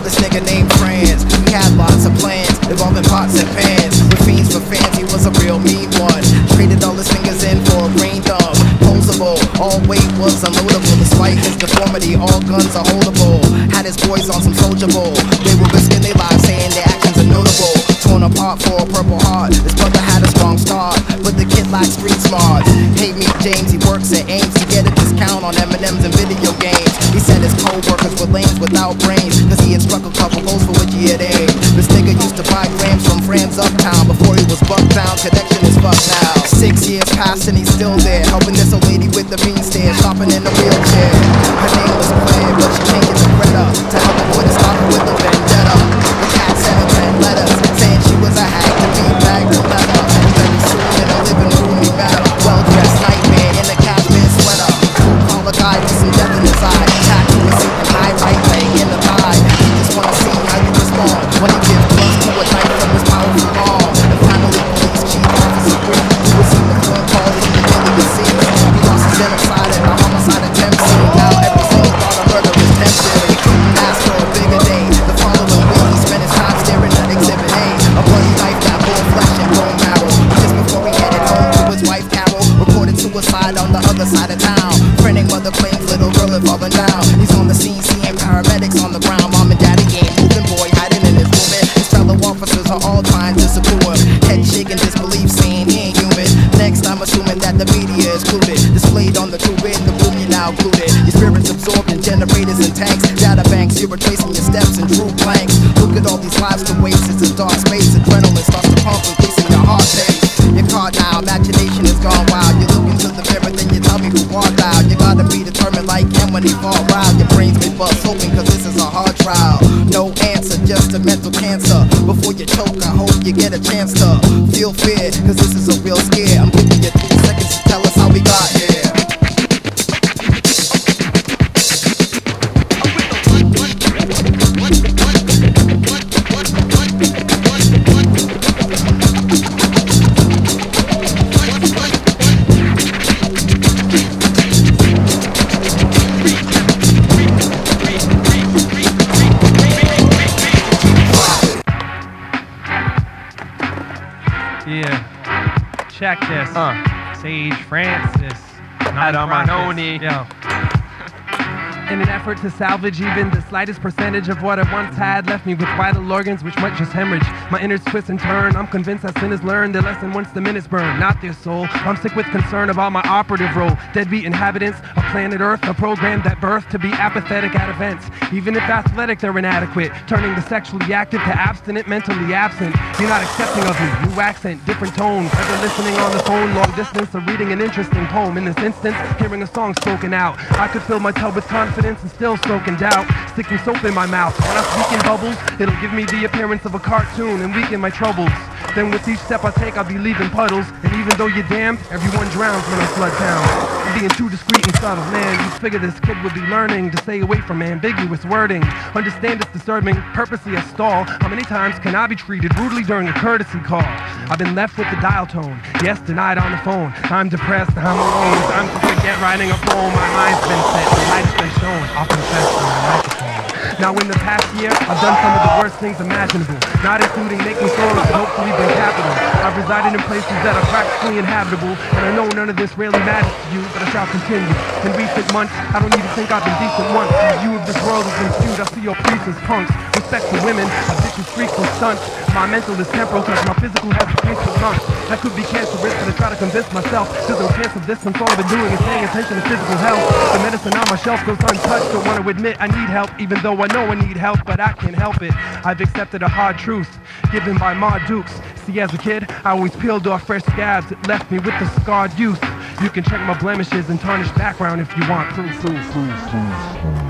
this nigga named Franz. He had lots of plans, involving pots and pans. With fiends for fans, he was a real mean one. Traded all his fingers in for a green thumb. Posable, all weight was unloadable. Despite his deformity, all guns are holdable. Had his boys on some Soldier Bowl. They were risking their lives, saying their actions are notable. Torn apart for a purple heart. His brother had a strong start, but the kid lacked street smarts. Hate me, James, he works at Ames to get a discount on M&M's and video games. He said his co-workers were lames without brains, cause he had struck a couple goals for which he had aimed. This nigga used to buy grams from Franz Uptown before he was bucked down. Connection is fucked now. 6 years passed and he's still there, helping this old lady with the mean stare, shopping in a wheelchair. Her name was Claire, but she changed it to Greta to help him put a stopper with a vendetta. The cat sent her 10 letters saying she was a hag to be bagged in leather. And very soon in her living room he met her, well-dressed nightmare in a cashmere sweater. Blue-collar guy with some death in his eye, tattoo receiving high right leg in the thigh. He just wanna see how you respond when he gives blood to a knife from his powerful arm. And finally police chief officer Green, who received the phone call from the daily deceased. He lost his genocide at a homicide attempt scene. Now every single thought of murder is tempted. He couldn't ask for a bigger day. The following week he spent his time staring at Exhibit A, a bloody knife that bore flesh and bone marrow. Just before he headed home to his wife Carol, reported suicide on the other side of town. Printing mother claims little girl had fallen down. He's on the scene seeing paramedics on the ground. Mom and daddy ain't moving, boy hiding in his room. His fellow officers are all trying to support him. Head shaking disbelief, saying he ain't human. Next I'm assuming that the media is clued. Displayed on the tube, the room you now glued. Your spirit's absorbed in generators and tanks. Data banks, you're retracing your steps in true blanks. Look at all these lives to waste. It's a dark space. Adrenaline starts to pump, increasing your heart pace. You're caught now, imagination is gone wild. You look into the mirror, then you tell me who walked out. You gotta be determined like him when he fall wild. Your brain's been bust open cause this is a hard trial. No answer, just a mental cancer. Before you choke, I hope you get a chance to feel fear, cause this is a real scare. I'm giving you 3 seconds to tell us how we got here. Yeah, check this. Sage Francis, not Manoni. Yo. In an effort to salvage even the slightest percentage of what I once had, left me with vital organs which might just hemorrhage. My innards twist and turn. I'm convinced that sinners learn their lesson once the minutes burn, not their soul. I'm sick with concern about my operative role. Deadbeat inhabitants of planet Earth, a program that birthed to be apathetic at events. Even if athletic, they're inadequate, turning the sexually active to abstinent, mentally absent. You're not accepting of me. New accent, different tone. Whether listening on the phone, long distance, or reading an interesting poem. In this instance, hearing a song spoken out. I could fill my tub with confidence and still soak in doubt. Sticking soap in my mouth. When I speak in bubbles, it'll give me the appearance of a cartoon and weaken my troubles. Then with each step I take, I'll be leaving puddles. And even though you're damned, everyone drowns when I flood town. I'm being too discreet and subtle, man. You figure this kid would be learning to stay away from ambiguous wording. Understand it's disturbing, purposely a stall. How many times can I be treated rudely during a courtesy call? I've been left with the dial tone. Yes, denied on the phone. I'm depressed, I'm alone. Time to forget writing a poem. My mind's been set, the light's been shown. I'll confess to the microphone. Now in the past year, I've done some of the worst things imaginable, not including making songs that hopefully bring capital. I've resided in places that are practically inhabitable, and I know none of this really matters to you, but I shall continue. In recent months, I don't even think I've been decent once. The view of this world has been skewed. I see your priests as punks. Respect for women, I vicious freaks and stunts. My mental is temporal, cause my physical has increased for months. That could be cancerous, but I try to convince myself there's no chance of this, since all I've been doing is paying attention to physical health. The medicine on my shelf goes untouched. Don't want to admit I need help, even though I know I need help, but I can't help it. I've accepted a hard truth given by Ma Dukes. See, as a kid, I always peeled off fresh scabs. It left me with the scarred youth. You can check my blemishes and tarnished background if you want proof.